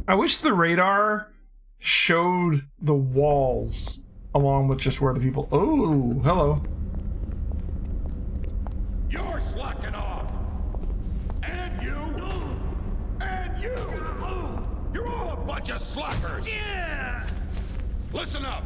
I wish the radar showed the walls along with just where the people. Oh, hello. You're slacking off. And you. And you. You're all a bunch of slackers. Yeah! Listen up.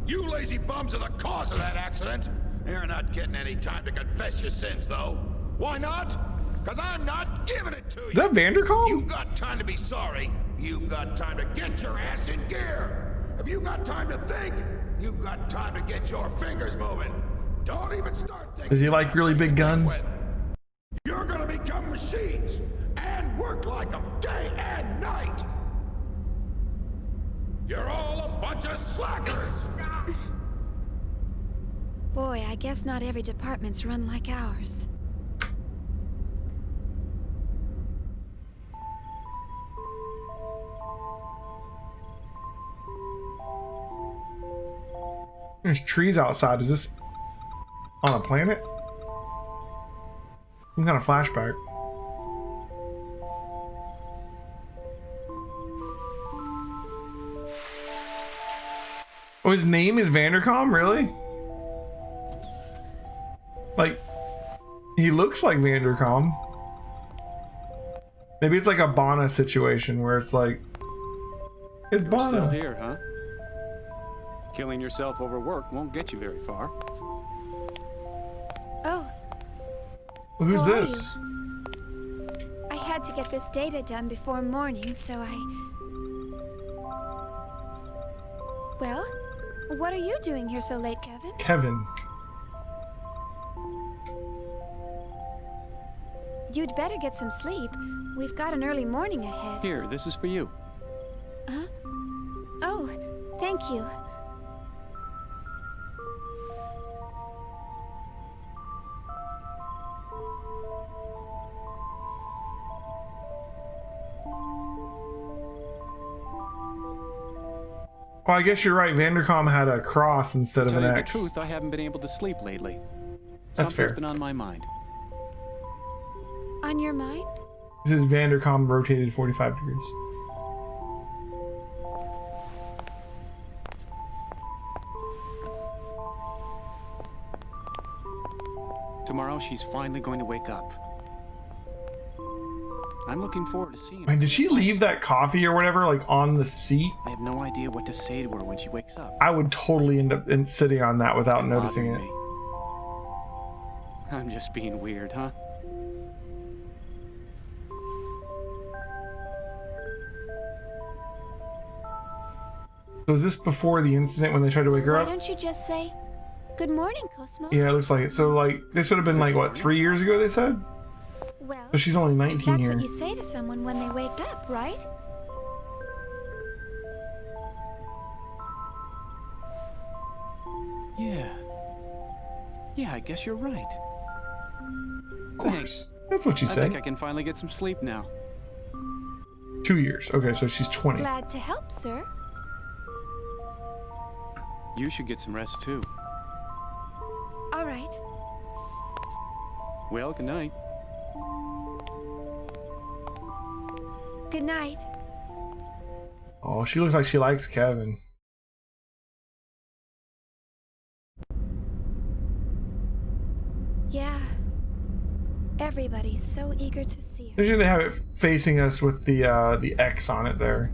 You lazy bums are the cause of that accident. You're not getting any time to confess your sins, though. Why not? Because I'm not giving it to you. Is that Vandercom? You got time to be sorry. You got time to get your ass in gear. If you got time to think, you got time to get your fingers moving. Don't even start thinking. Does he like really big guns? You're gonna become machines and work like them day and night. You're all a bunch of slackers. Boy, I guess not every department's run like ours. There's trees outside. Is this on a planet? Some kind of flashback. Oh, his name is Vandercom? Really? Like, he looks like Vandercom. Maybe it's like a Bana situation where it's like, it's You're Bana. still here, huh? Killing yourself over work won't get you very far. Oh, Well, who's How are this? I had to get this data done before morning, so Well, what are you doing here so late, Kevin? Kevin. You'd better get some sleep. We've got an early morning ahead. Here, this is for you. Huh? Oh, thank you. Well, I guess you're right. Vandercom had a cross instead of Tell an you X. the truth, I haven't been able to sleep lately. That's Something's fair. been on my mind. On your mind? This is Vandercom rotated 45 degrees. Tomorrow she's finally going to wake up. I'm looking forward to seeing her. Wait, did she leave that coffee or whatever like on the seat? I have no idea what to say to her when she wakes up. I would totally end up sitting on that without It's noticing bothering it. me. I'm just being weird, huh? So is this before the incident when they tried to wake her Why up? don't you just say, "Good morning, Cosmos"? Yeah, it looks like it. So like this would have been like what, 3 years ago they said? Well, So she's only 19 that's here. what you say to someone when they wake up, right? Yeah. Yeah, I guess you're right. Of course. That's what she I said. think I can finally get some sleep now. 2 years. Okay, so she's 20. Glad to help, sir. You should get some rest too. All right. Well, good night. Good night. Oh, she looks like she likes Kevin. Yeah. Everybody's so eager to see her. Usually they have it facing us with the X on it there.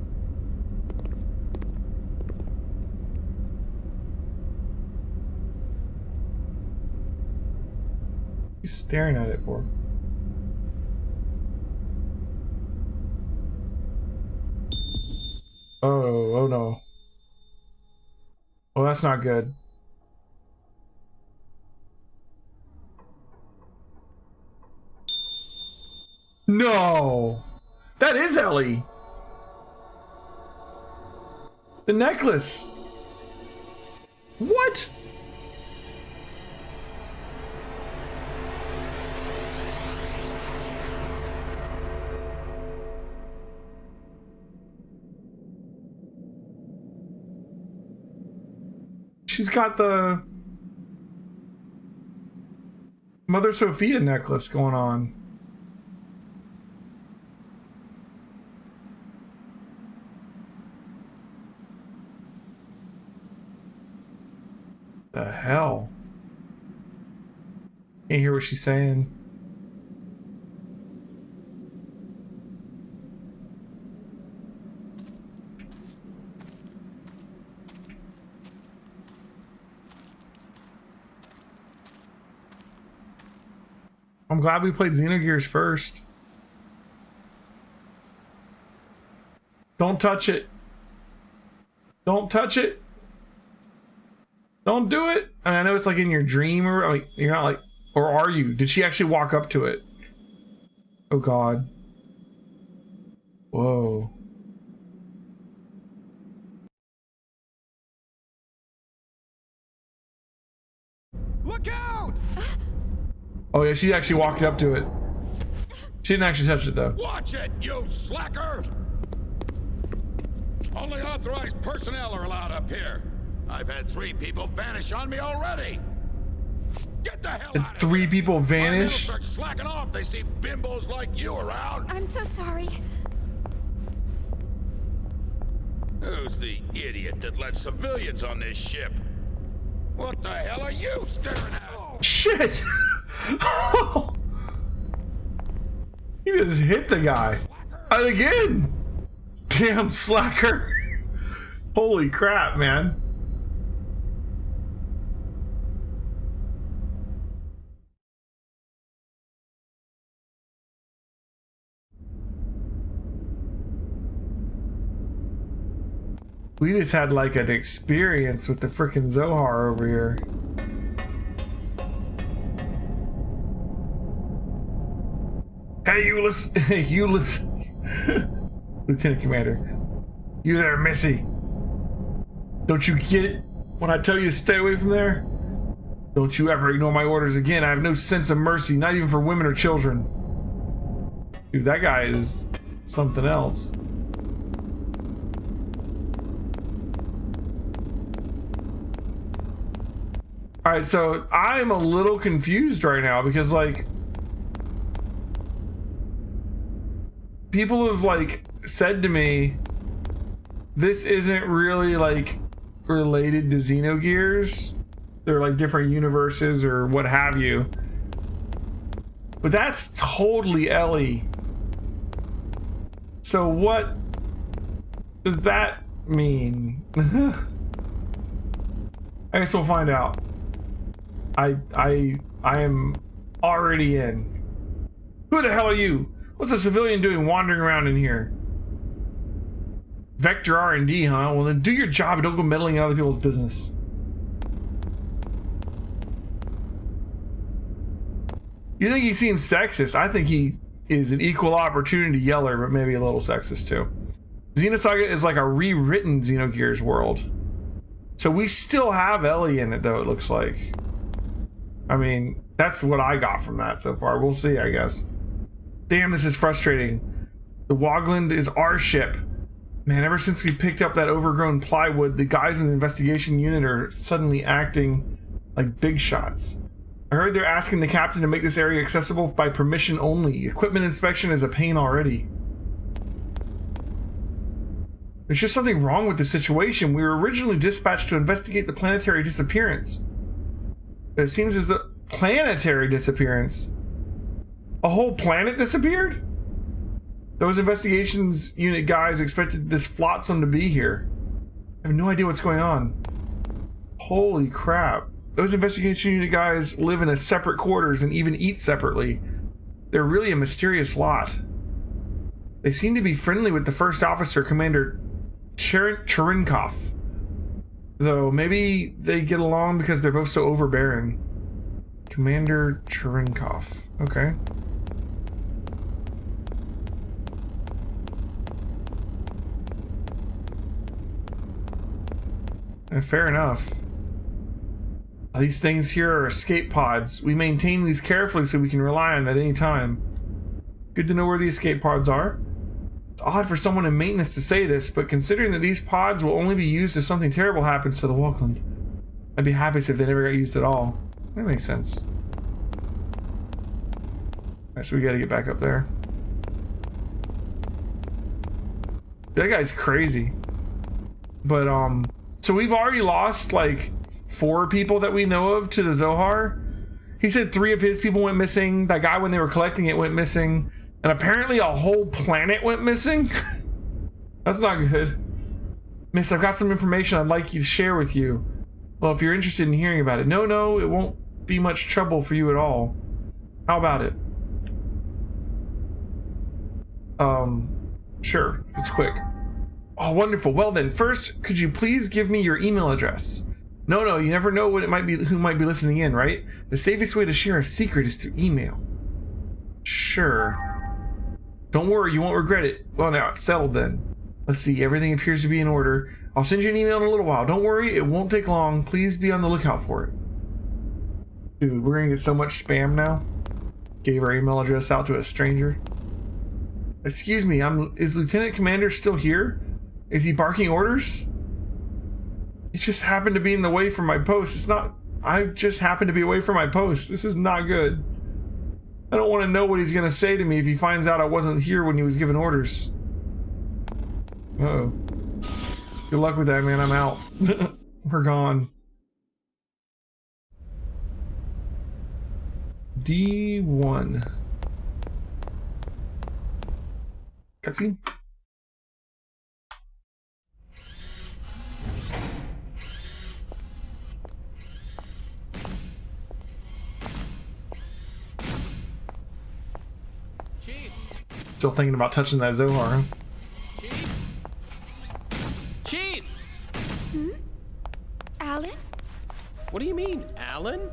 He's staring at it for. Oh no. Well, that's not good. No! That is Ellie! The necklace! What? She's got the Mother Sophia necklace going on. The hell? Can't hear what she's saying. I'm glad we played Xenogears first. Don't touch it. Don't touch it. Don't do it. I mean, I know it's like in your dream or like you're not like, or are you? Did she actually walk up to it? Oh God. Whoa. Look out! Oh yeah, she actually walked up to it. She didn't actually touch it though. Watch it, you slacker! Only authorized personnel are allowed up here. I've had 3 people vanish on me already. Get the hell out of here! 3 people My men will vanished? start slacking off. They see bimbos like you around. I'm so sorry. Who's the idiot that let civilians on this ship? What the hell are you staring at? Shit! He just hit the guy. And again! Damn slacker. Holy crap, man. We just had like an experience with the frickin' Zohar over here. Hey, you listen. Hey, you listen. Lieutenant Commander. You there, Missy? Don't you get it when I tell you to stay away from there? Don't you ever ignore my orders again. I have no sense of mercy, not even for women or children. Dude, that guy is something else. Alright, so I'm a little confused right now because, like, people have, like, said to me, this isn't really, like, related to Xenogears. They're, like, different universes or what have you. But that's totally Ellie. So what does that mean? I guess we'll find out. I am already in. Who the hell are you? What's a civilian doing wandering around in here? Vector R&D, huh? Well then do your job and don't go meddling in other people's business. You think he seems sexist? I think he is an equal opportunity yeller, but maybe a little sexist too. Xenosaga is like a rewritten Xenogears world. So we still have Ellie in it though, it looks like. I mean, that's what I got from that so far. We'll see, I guess. Damn, this is frustrating. The Wogland is our ship. Man, ever since we picked up that overgrown plywood, the guys in the investigation unit are suddenly acting like big shots. I heard they're asking the captain to make this area accessible by permission only. Equipment inspection is a pain already. There's just something wrong with the situation. We were originally dispatched to investigate the planetary disappearance. But it seems as a planetary disappearance. A whole planet disappeared? Those investigations unit guys expected this flotsam to be here. I have no idea what's going on. Holy crap. Those investigation unit guys live in a separate quarters and even eat separately. They're really a mysterious lot. They seem to be friendly with the first officer, Commander Cherinkov. Though maybe they get along because they're both so overbearing. Commander Cherinkov. Okay. Fair enough. These things here are escape pods. We maintain these carefully so we can rely on them at any time. Good to know where the escape pods are. It's odd for someone in maintenance to say this, but considering that these pods will only be used if something terrible happens to the Wogland, I'd be happiest if they never got used at all. That makes sense. Alright, so we gotta get back up there. That guy's crazy. But, so we've already lost, like, 4 people that we know of to the Zohar. He said 3 of his people went missing. That guy, when they were collecting it, went missing. And apparently a whole planet went missing. That's not good. Miss, I've got some information I'd like you to share with you. Well, if you're interested in hearing about it. No, it won't be much trouble for you at all. How about it? Sure. It's quick. Oh, wonderful. Well then, first, could you please give me your email address? No, you never know what it might be, who might be listening in, right? The safest way to share a secret is through email. Sure. Don't worry, you won't regret it. Well, now it's settled then. Let's see, everything appears to be in order. I'll send you an email in a little while. Don't worry, it won't take long. Please be on the lookout for it. Dude, we're gonna get so much spam now. Gave our email address out to a stranger. Excuse me, is Lieutenant Commander still here? Is he barking orders? It just happened to be in the way from my post. It's not... I just happened to be away from my post. This is not good. I don't want to know what he's going to say to me if he finds out I wasn't here when he was giving orders. Uh-oh. Good luck with that, man. I'm out. We're gone. D1. Cutscene? Still thinking about touching that Zohar, huh? Chief! Hmm? Alan? What do you mean, Alan?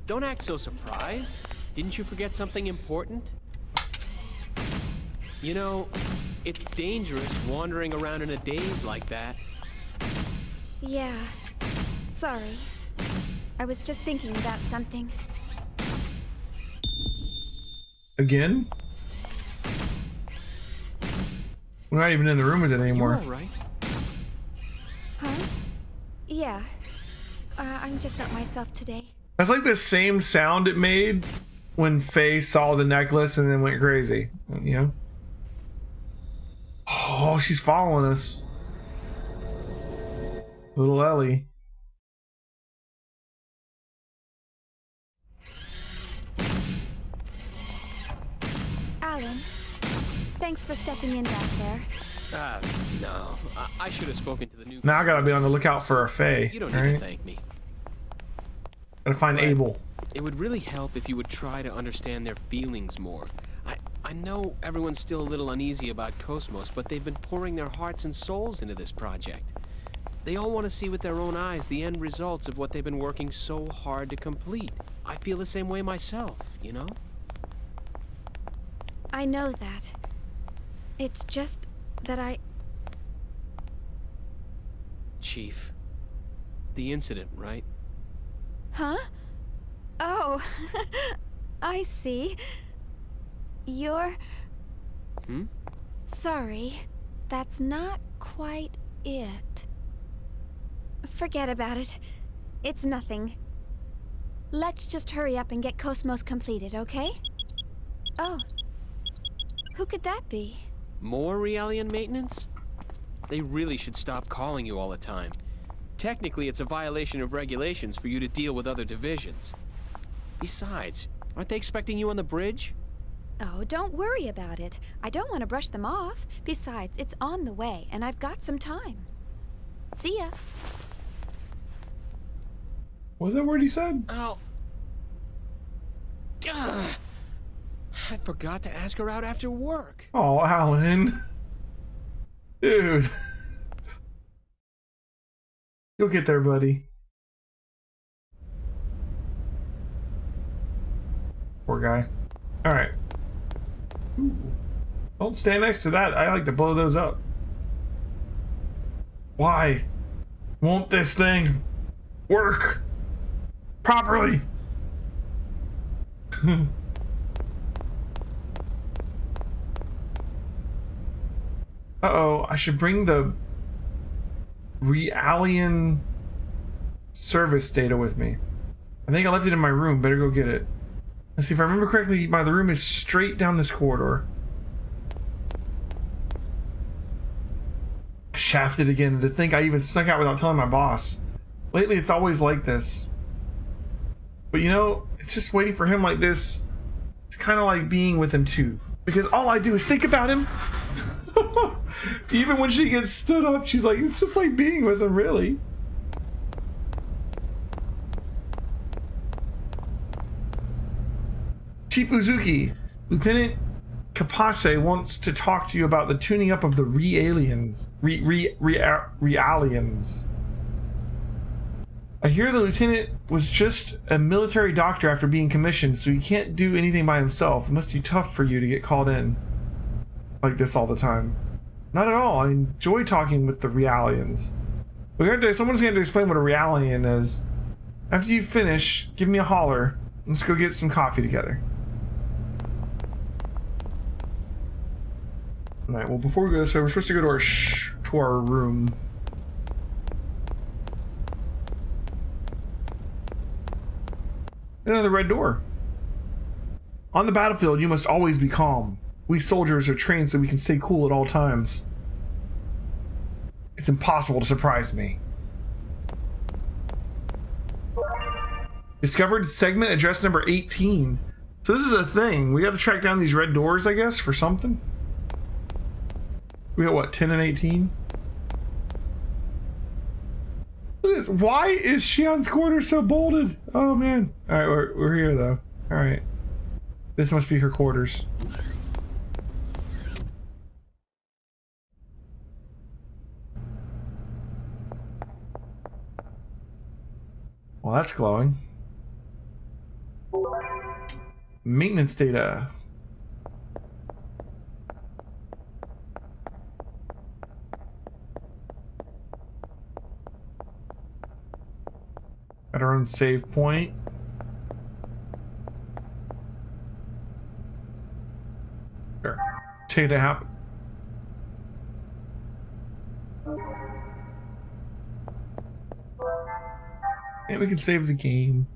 Don't act so surprised. Didn't you forget something important? You know, it's dangerous wandering around in a daze like that. Yeah. Sorry. I was just thinking about something. Again? We're not even in the room with it anymore. You all right? Huh? Yeah. I'm just not myself today. That's like the same sound it made when Faye saw the necklace and then went crazy. You know? Oh, she's following us. Little Ellie. Alan, thanks for stepping in back there. No. I should have spoken to the new... Now I gotta be on the lookout for a Faye. You don't need to thank me. Gotta find But Abel. It would really help if you would try to understand their feelings more. I know everyone's still a little uneasy about Cosmos, but they've been pouring their hearts and souls into this project. They all want to see with their own eyes the end results of what they've been working so hard to complete. I feel the same way myself, you know? I know that. It's just that Chief, the incident, right? Huh? Oh, I see. You're... Hmm? Sorry, that's not quite it. Forget about it. It's nothing. Let's just hurry up and get Cosmos completed, okay? Oh. Who could that be? More Realian maintenance? They really should stop calling you all the time. Technically, it's a violation of regulations for you to deal with other divisions. Besides, aren't they expecting you on the bridge? Oh, don't worry about it. I don't want to brush them off. Besides, it's on the way, and I've got some time. See ya. What was that word he said? Oh. Ugh. I forgot to ask her out after work. Oh, Alan. Dude. You'll get there, buddy. Poor guy. Alright. Don't stand next to that. I like to blow those up. Why won't this thing work properly? Uh-oh, I should bring the Realian service data with me. I think I left it in my room. Better go get it. Let's see, if I remember correctly, the room is straight down this corridor. Shafted again, and to think I even snuck out without telling my boss. Lately, it's always like this. But you know, it's just waiting for him like this. It's kind of like being with him too. Because all I do is think about him. Even when she gets stood up, she's like, it's just like being with him, really. Chief Uzuki, Lieutenant Kapase wants to talk to you about the tuning up of the Realians. Realians. I hear the lieutenant was just a military doctor after being commissioned, so he can't do anything by himself. It must be tough for you to get called in like this all the time. Not at all. I enjoy talking with the Realians. Someone's going to explain what a Realian is. After you finish, give me a holler. Let's go get some coffee together. Alright, well, before we go this way, we're supposed to go to our room. Another red door. On the battlefield, you must always be calm. We soldiers are trained so we can stay cool at all times. It's impossible to surprise me. Discovered segment address number 18. So this is a thing. We got to track down these red doors, I guess, for something. We got what, 10 and 18? Look at this. Why is Shion's quarters so bolded? Oh man. Alright, we're here though. Alright. This must be her quarters. Well, that's glowing. Maintenance data. At our own save point. Sure. Take a hap. And we can save the game.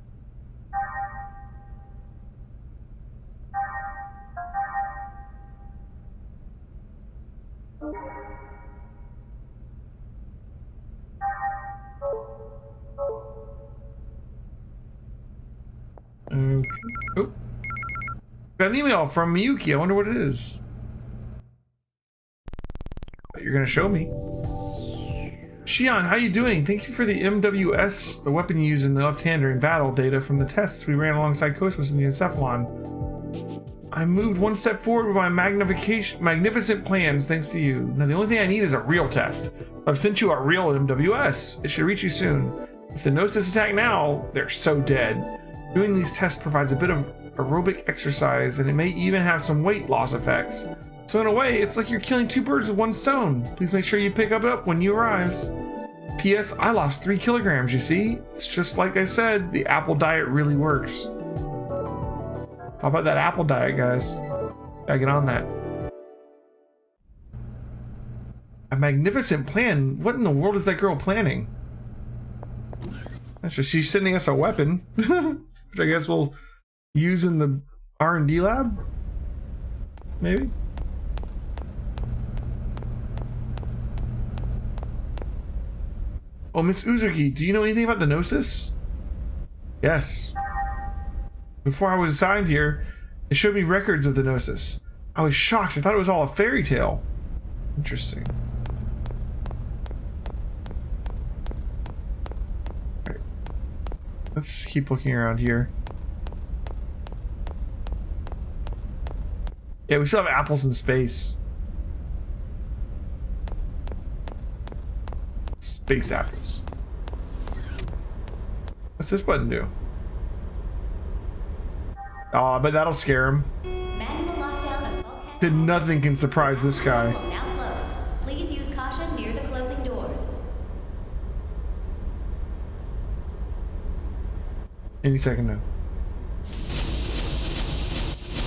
Okay. Oh. Got an email from Miyuki. I wonder what it is. You're gonna show me. Shion, how you doing? Thank you for the MWS, the weapon you use in the left hand during battle, data from the tests we ran alongside Cosmos in the Encephalon. I moved one step forward with my magnificent plans thanks to you. Now the only thing I need is a real test. I've sent you a real MWS. It should reach you soon. If the Gnosis attack now, they're so dead. Doing these tests provides a bit of aerobic exercise, and it may even have some weight loss effects. So in a way, it's like you're killing two birds with one stone. Please make sure you pick up when you arrives. P.S. I lost 3 kilograms, you see? It's just like I said, the apple diet really works. How about that apple diet, guys? Gotta get on that. A magnificent plan? What in the world is that girl planning? That's just, she's sending us a weapon. Which I guess we'll use in the R&D lab? Maybe? Oh, Miss Uzuki, do you know anything about the Gnosis? Yes. Before I was assigned here, it showed me records of the Gnosis. I was shocked. I thought it was all a fairy tale. Interesting. Right. Let's keep looking around here. Yeah, we still have apples in space. Space apples. What's this button do? Oh, but that'll scare him. Manual lockdown of bulkhead. Did nothing can surprise this guy. Will now close. Please use caution near the closing doors. Any second now.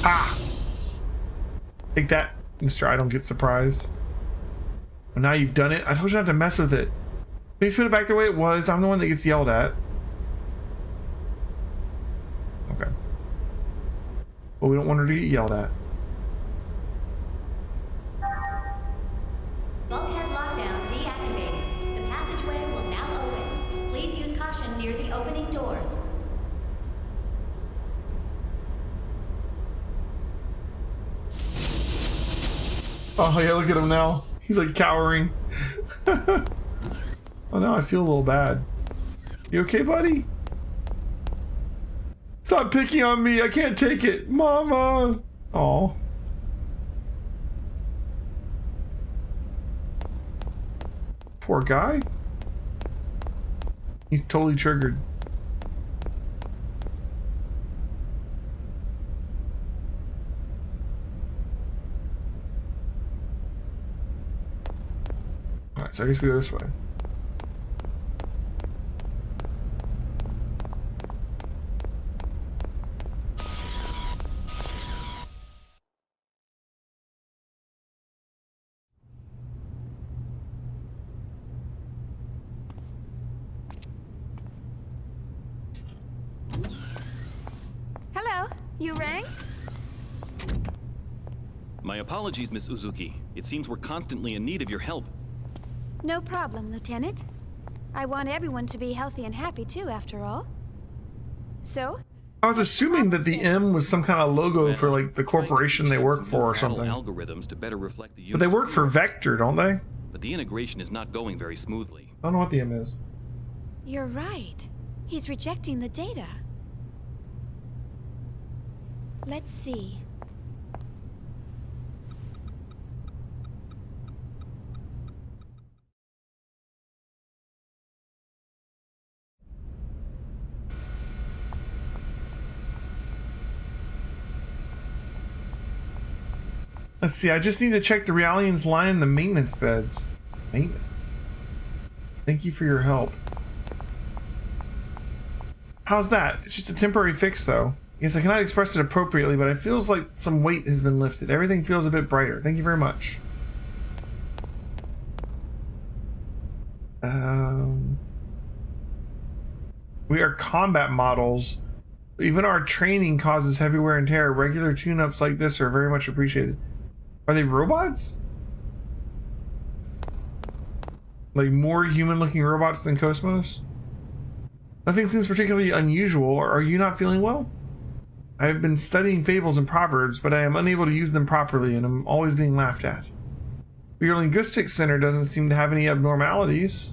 Ah! Take that, Mr. I don't get surprised. Well, now you've done it. I told you not to mess with it. Please put it back the way it was. I'm the one that gets yelled at. Okay. Well, we don't want her to get yelled at. Bulkhead lockdown deactivated. The passageway will now open. Please use caution. Oh yeah, look at him now. He's like cowering. Oh, now I feel a little bad. You okay, buddy? Stop picking on me. I can't take it. Mama. Oh. Poor guy. He's totally triggered. Alright, so I guess we go this way. Hello, you rang? My apologies, Miss Uzuki. It seems we're constantly in need of your help. No problem, Lieutenant. I want everyone to be healthy and happy too, after all. So? I was assuming that the M was some kind of logo for like the corporation they work for or something. Algorithms to better reflect the But they work for Vector, don't they? But the integration is not going very smoothly. I don't know what the M is. You're right. He's rejecting the data. Let's see. Let's see, I just need to check the Realians line in the maintenance beds. Maintenance. Thank you for your help. How's that? It's just a temporary fix though. Yes, I cannot express it appropriately, but it feels like some weight has been lifted. Everything feels a bit brighter. Thank you very much. We are combat models. Even our training causes heavy wear and tear. Regular tune-ups like this are very much appreciated. Are they robots? Like more human-looking robots than Cosmos? Nothing seems particularly unusual. Are you not feeling well? I have been studying fables and proverbs, but I am unable to use them properly and am always being laughed at. But your linguistics center doesn't seem to have any abnormalities.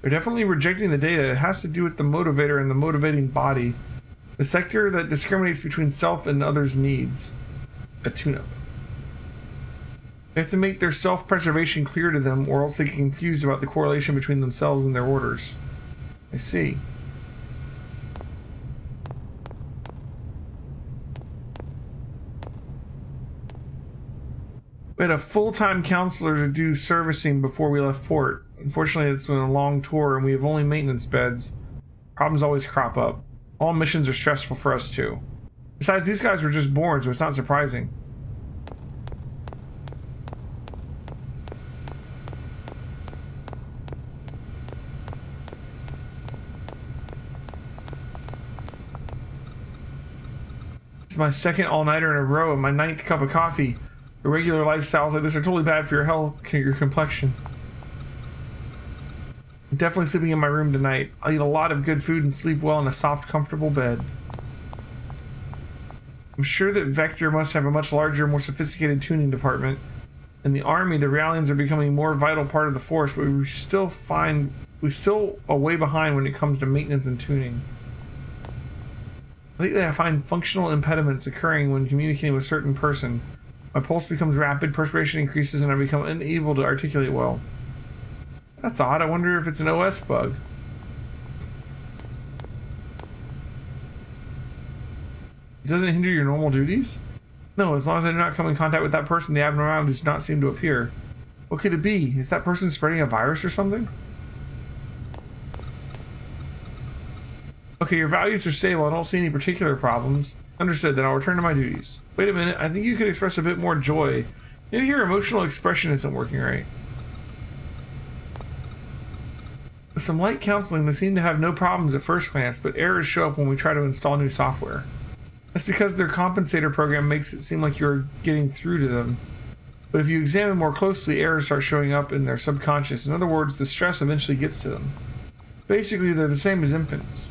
They're definitely rejecting the data. It has to do with the motivator and the motivating body. The sector that discriminates between self and others' needs. A tune-up. They have to make their self-preservation clear to them, or else they get confused about the correlation between themselves and their orders. I see. We had a full-time counselor to do servicing before we left port. Unfortunately, it's been a long tour and we have only maintenance beds. Problems always crop up. All missions are stressful for us too. Besides, these guys were just born, so it's not surprising. This is my second all-nighter in a row and my 9th cup of coffee. Irregular lifestyles like this are totally bad for your health, your complexion. I'm definitely sleeping in my room tonight. I'll eat a lot of good food and sleep well in a soft, comfortable bed. I'm sure that Vector must have a much larger, more sophisticated tuning department. In the army, the Realians are becoming a more vital part of the force, but we're still a way behind when it comes to maintenance and tuning. Lately, I find functional impediments occurring when communicating with a certain person. My pulse becomes rapid, perspiration increases, and I become unable to articulate well. That's odd. I wonder if it's an OS bug. It doesn't hinder your normal duties? No, as long as I do not come in contact with that person, the abnormalities do not seem to appear. What could it be? Is that person spreading a virus or something? Okay, your values are stable. I don't see any particular problems. Understood, then I'll return to my duties. Wait a minute, I think you could express a bit more joy. Maybe your emotional expression isn't working right. With some light counseling, they seem to have no problems at first glance, but errors show up when we try to install new software. That's because their compensator program makes it seem like you're getting through to them. But if you examine more closely, errors start showing up in their subconscious. In other words, the stress eventually gets to them. Basically, they're the same as infants.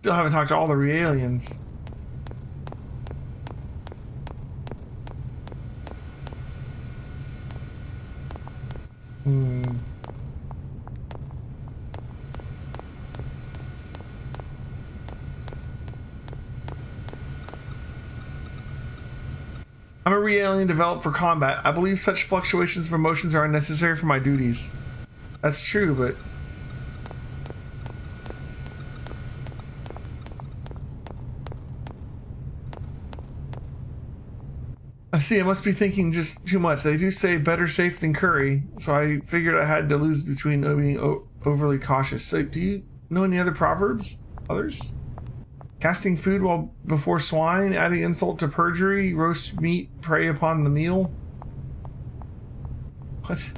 Still haven't talked to all the aliens. I'm a re-alien developed for combat. I believe such fluctuations of emotions are unnecessary for my duties. That's true, but... I see, I must be thinking just too much. They do say better safe than curry, so I figured I had to lose between being overly cautious. So, do you know any other proverbs? Others? Casting food while before swine, adding insult to perjury, roast meat, prey upon the meal. What?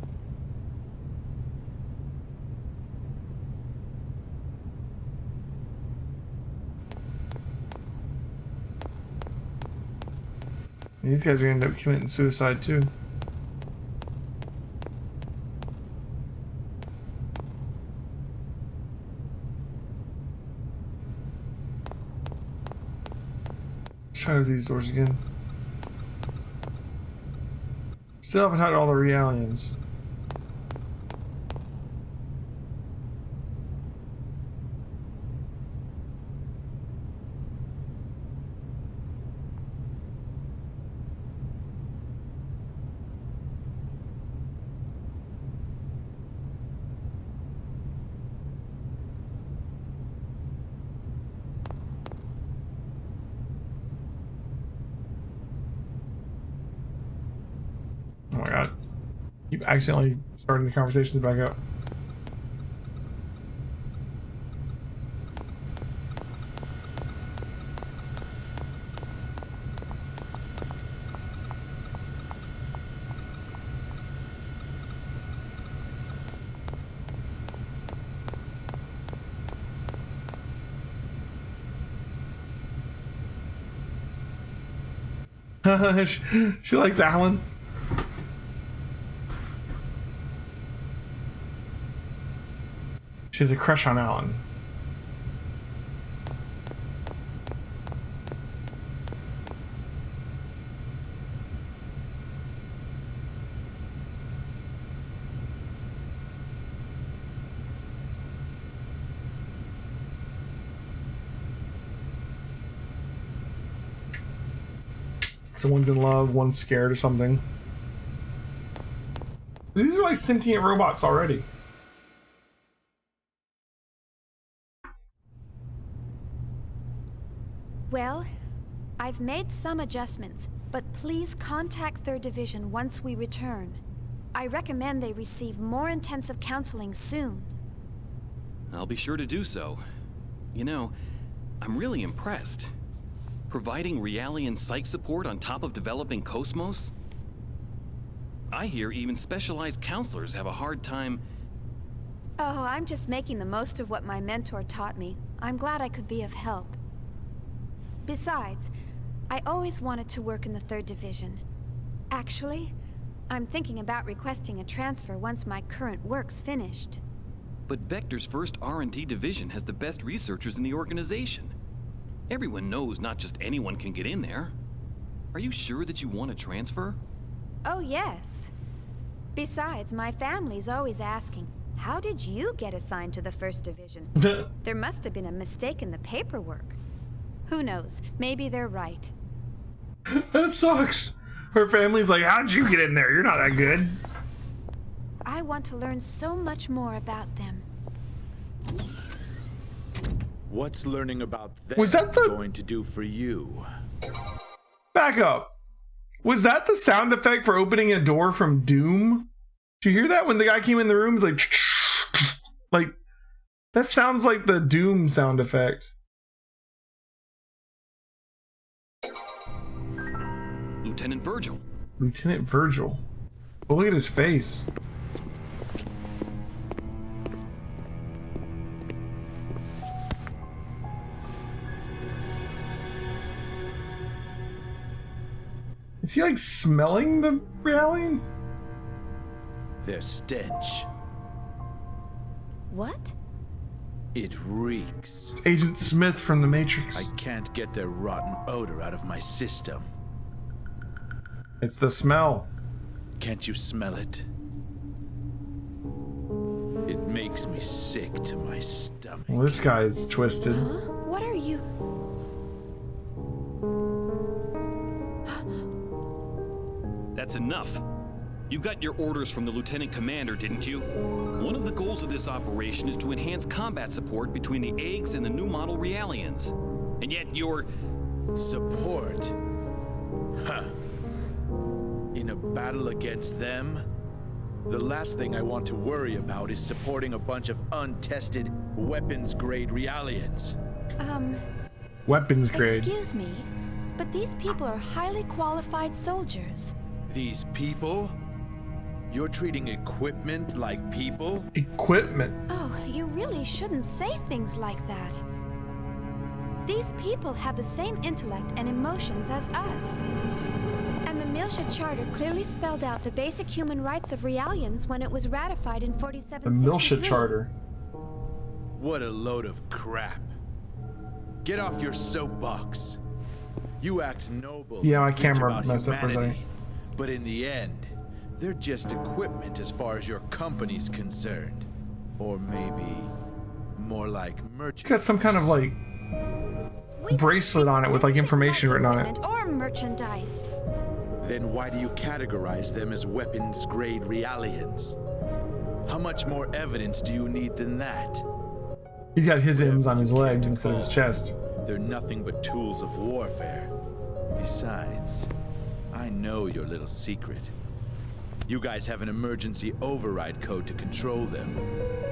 These guys are gonna end up committing suicide too. Let's try these doors again. Still haven't had all the realians. Oh my god. Keep accidentally starting the conversations back up. she likes Alan. She has a crush on Alan. So one's in love, one's scared or something. These are like sentient robots already. Well, I've made some adjustments, but please contact 3rd Division once we return. I recommend they receive more intensive counseling soon. I'll be sure to do so. You know, I'm really impressed. Providing Realian psych support on top of developing Cosmos? I hear even specialized counselors have a hard time... Oh, I'm just making the most of what my mentor taught me. I'm glad I could be of help. Besides, I always wanted to work in the 3rd Division. Actually, I'm thinking about requesting a transfer once my current work's finished. But Vector's first R&D division has the best researchers in the organization. Everyone knows not just anyone can get in there. Are you sure that you want to transfer? Oh, yes. Besides, my family's always asking, how did you get assigned to the 1st Division? There must have been a mistake in the paperwork. Who knows? Maybe they're right. That sucks. Her family's like, how'd you get in there? You're not that good. I want to learn so much more about them. What's learning about them Was that going to do for you? Back up. Was that the sound effect for opening a door from Doom? Did you hear that when the guy came in the room? It was like that sounds like the Doom sound effect. Lieutenant Virgil. Lieutenant Virgil. Oh, look at his face. Is he like smelling the Realian? Their stench. What? It reeks. It's Agent Smith from the Matrix. I can't get their rotten odor out of my system. It's the smell. Can't you smell it? It makes me sick to my stomach. Well, this guy's twisted. Huh? What are you? That's enough. You got your orders from the Lieutenant Commander, didn't you? One of the goals of this operation is to enhance combat support between the eggs and the new model Realians. And yet you're... Support? Huh. In a battle against them? The last thing I want to worry about is supporting a bunch of untested, weapons-grade Realians. Weapons grade. Excuse me, but these people are highly qualified soldiers. These people? You're treating equipment like people? Equipment. Oh, you really shouldn't say things like that. These people have the same intellect and emotions as us. And the Miltia Charter clearly spelled out the basic human rights of Realians when it was ratified in The 4763. Miltia Charter. What a load of crap. Get off your soapbox. You act noble. Yeah, my and preach camera about messed up for a second. humanity, but in the end, they're just equipment as far as your company's concerned. Or maybe more like merchants. It's got some kind of like We bracelet on it with like information written on it. equipment or merchandise. Then why do you categorize them as weapons-grade Realians? How much more evidence do you need than that? He's got his M's on his legs instead of his chest. They're nothing but tools of warfare. Besides, I know your little secret. You guys have an emergency override code to control them,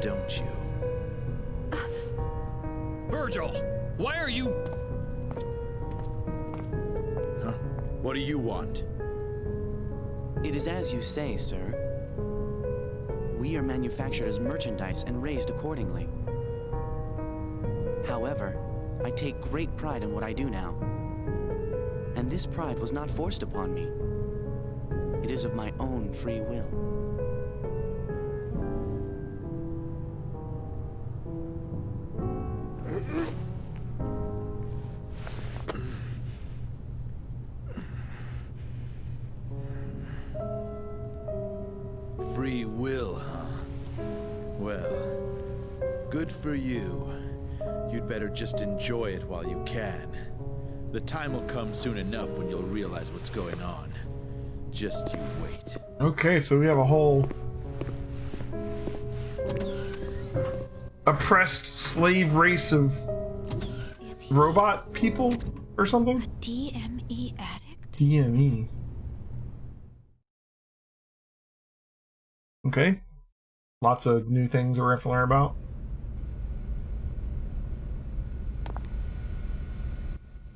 don't you? Virgil! Why are you... Huh? What do you want? It is as you say, sir. We are manufactured as merchandise and raised accordingly. However, I take great pride in what I do now. And this pride was not forced upon me. It is of my own free will. Free will, huh? Well, good for you. You'd better just enjoy it while you can. The time will come soon enough when you'll realize what's going on. Just you wait. Okay, so we have a whole oppressed slave race of Is he robot people or something? DME addict? DME. Okay. Lots of new things that we have to learn about.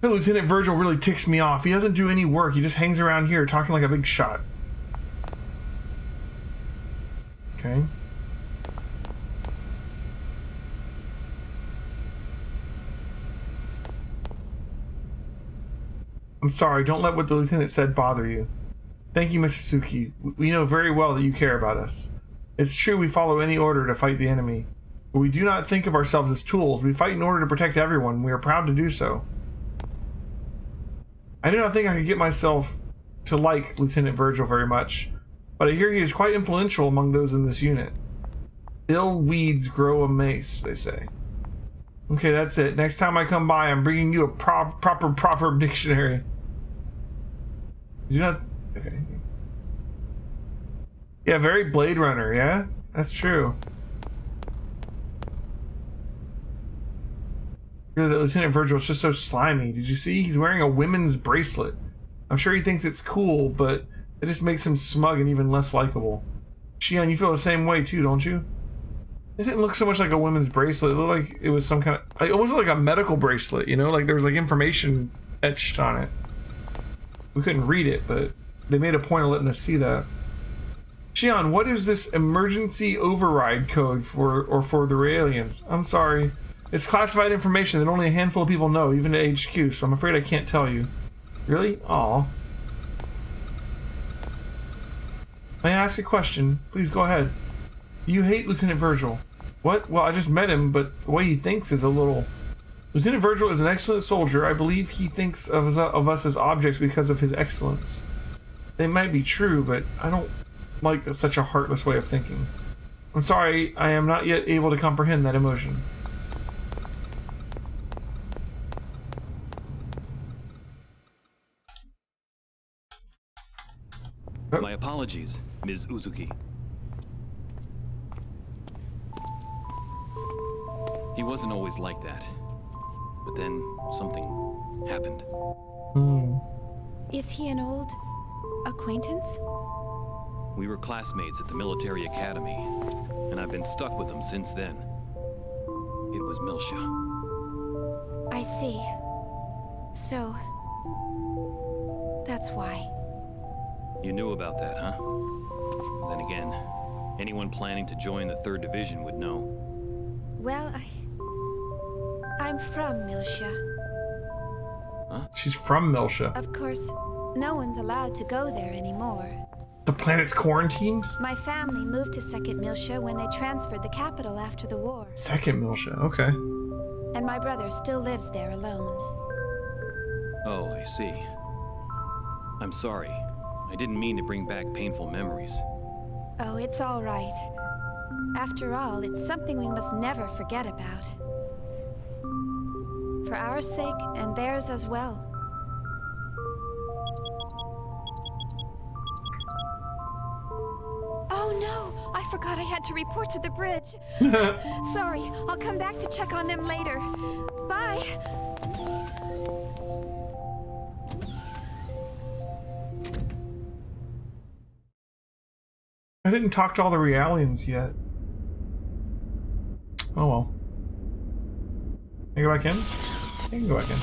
Hey, Lieutenant Virgil really ticks me off. He doesn't do any work. He just hangs around here talking like a big shot. Okay. I'm sorry. Don't let what the lieutenant said bother you. Thank you, Mr. Suki. We know very well that you care about us. It's true we follow any order to fight the enemy. But we do not think of ourselves as tools. We fight in order to protect everyone. We are proud to do so. I do not think I could get myself to like Lieutenant Virgil very much, but I hear he is quite influential among those in this unit. Ill weeds grow amace, they say. Okay, that's it. Next time I come by, I'm bringing you a proper proverb dictionary. Do not... Okay. Yeah, very Blade Runner, yeah? That's true. Lieutenant Virgil is just so slimy. Did you see? He's wearing a women's bracelet. I'm sure he thinks it's cool, but it just makes him smug and even less likable. Shion, you feel the same way too, don't you? It didn't look so much like a women's bracelet. It looked like it was some kind of... It almost looked like a medical bracelet, you know? Like there was like information etched on it. We couldn't read it, but they made a point of letting us see that. Shion, what is this emergency override code for the Realians? I'm sorry. It's classified information that only a handful of people know, even at HQ, so I'm afraid I can't tell you. Really? Aw. May I ask a question? Please go ahead. Do you hate Lieutenant Virgil? What? Well, I just met him, but the way he thinks is a little... Lieutenant Virgil is an excellent soldier. I believe he thinks of us as objects because of his excellence. They might be true, but I don't like such a heartless way of thinking. I'm sorry, I am not yet able to comprehend that emotion. My apologies, Ms. Uzuki. He wasn't always like that. But then something happened. Is he an old acquaintance? We were classmates at the military academy, and I've been stuck with him since then. It was Milsha. I see. So, that's why. You knew about that, huh? Then again, anyone planning to join the 3rd Division would know. Well, I'm from Milsha. Huh? She's from Milsha. Of course, no one's allowed to go there anymore. The planet's quarantined? My family moved to 2nd Milsha when they transferred the capital after the war. 2nd Milsha, okay. And my brother still lives there alone. Oh, I see. I'm sorry. I didn't mean to bring back painful memories. Oh, it's all right. After all, it's something we must never forget about. For our sake and theirs as well. Oh no! I forgot I had to report to the bridge. Sorry, I'll come back to check on them later. Bye! I didn't talk to all the Realians yet. Oh well. Can I go back in? I can go back in.